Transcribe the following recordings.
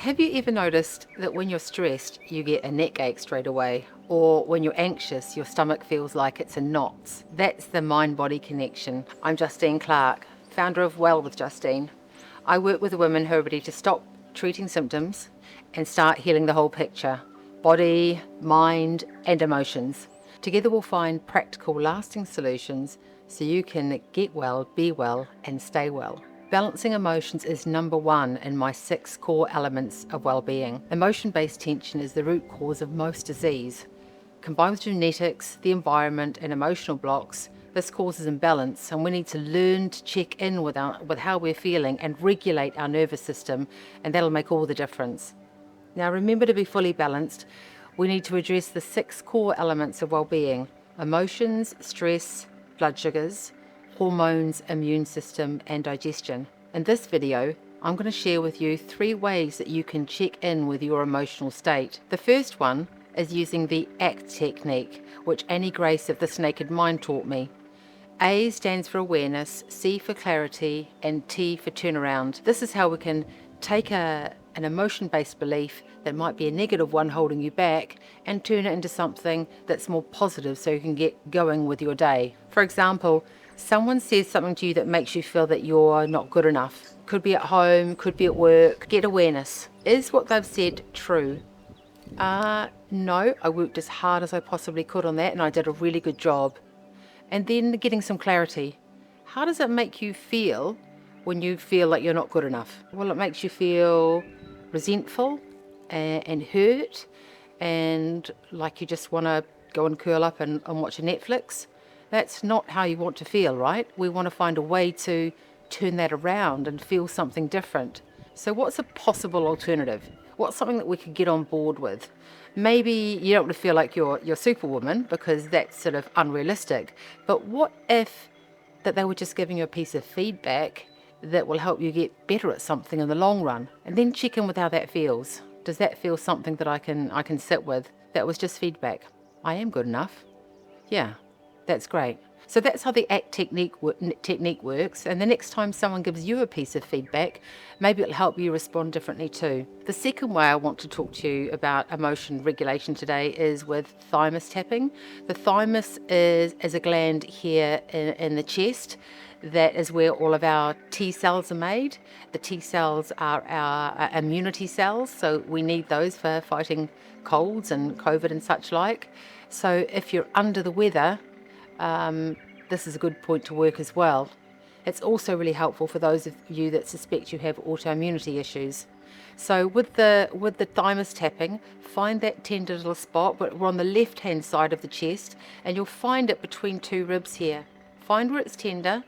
Have you ever noticed that when you're stressed, you get a neck ache straight away? Or when you're anxious, your stomach feels like it's in knots? That's the mind-body connection. I'm Justine Clark, founder of Well with Justine. I work with women who are ready to stop treating symptoms and start healing the whole picture: body, mind, and emotions. Together we'll find practical, lasting solutions so you can get well, be well, and stay well. Balancing emotions is number one in my 6 core elements of well-being. Emotion-based tension is the root cause of most disease. Combined with genetics, the environment, and emotional blocks, this causes imbalance, and we need to learn to check in with how we're feeling and regulate our nervous system, and that'll make all the difference. Now remember, to be fully balanced, we need to address the 6 core elements of well-being: emotions, stress, blood sugars, hormones, immune system, and digestion. In this video, I'm going to share with you 3 ways that you can check in with your emotional state. The first one is using the ACT technique, which Annie Grace of This Naked Mind taught me. A stands for awareness, C for clarity, and T for turnaround. This is how we can take an emotion-based belief that might be a negative one holding you back and turn it into something that's more positive so you can get going with your day. For example, someone says something to you that makes you feel that you're not good enough. Could be at home, could be at work. Get awareness. Is what they've said true? No, I worked as hard as I possibly could on that and I did a really good job. And then getting some clarity. How does it make you feel when you feel like you're not good enough? Well, it makes you feel resentful and hurt, and like you just want to go and curl up and watch a Netflix. That's not how you want to feel, right? We want to find a way to turn that around and feel something different. So what's a possible alternative? What's something that we could get on board with? Maybe you don't want to feel like you're Superwoman, because that's sort of unrealistic. But what if that they were just giving you a piece of feedback that will help you get better at something in the long run? And then check in with how that feels. Does that feel something that I can sit with? That was just feedback. I am good enough. Yeah, that's great. So that's how the ACT technique works, and the next time someone gives you a piece of feedback, maybe it'll help you respond differently too. The second way I want to talk to you about emotion regulation today is with thymus tapping. The thymus is a gland here in the chest. That is where all of our T cells are made. The T cells are our immunity cells, so we need those for fighting colds and COVID and such like. So if you're under the weather, this is a good point to work as well. It's also really helpful for those of you that suspect you have autoimmunity issues. So with the thymus tapping, find that tender little spot. We're on the left hand side of the chest, and you'll find it between 2 ribs here. Find where it's tender,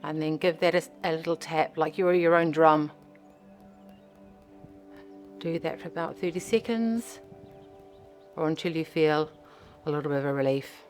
and then give that a little tap like you're your own drum. Do that for about 30 seconds, or until you feel a little bit of a relief.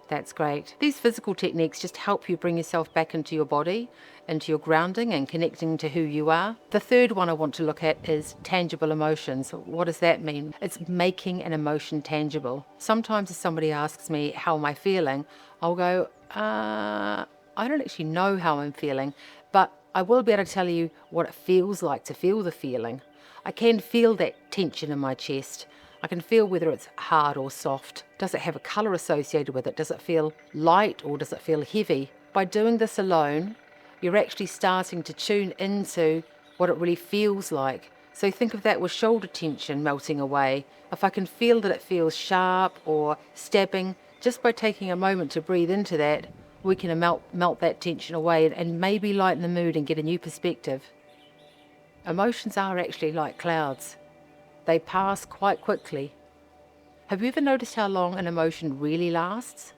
That's great. These physical techniques just help you bring yourself back into your body, into your grounding and connecting to who you are. The third one I want to look at is tangible emotions. What does that mean? It's making an emotion tangible. Sometimes if somebody asks me, how am I feeling? I'll go, I don't actually know how I'm feeling, but I will be able to tell you what it feels like to feel the feeling. I can feel that tension in my chest. I can feel whether it's hard or soft. Does it have a colour associated with it? Does it feel light or does it feel heavy? By doing this alone, you're actually starting to tune into what it really feels like. So think of that with shoulder tension melting away. If I can feel that it feels sharp or stabbing, just by taking a moment to breathe into that, we can melt that tension away and maybe lighten the mood and get a new perspective. Emotions are actually like clouds. They pass quite quickly. Have you ever noticed how long an emotion really lasts?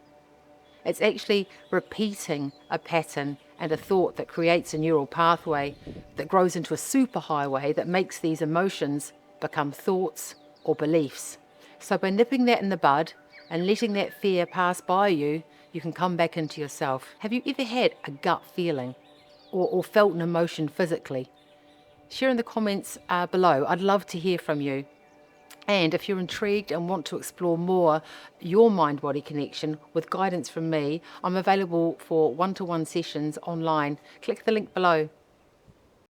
It's actually repeating a pattern and a thought that creates a neural pathway that grows into a superhighway that makes these emotions become thoughts or beliefs. So by nipping that in the bud and letting that fear pass by you, you can come back into yourself. Have you ever had a gut feeling or felt an emotion physically? Share in the comments below. I'd love to hear from you. And if you're intrigued and want to explore more your mind-body connection with guidance from me, I'm available for one-to-one sessions online. Click the link below.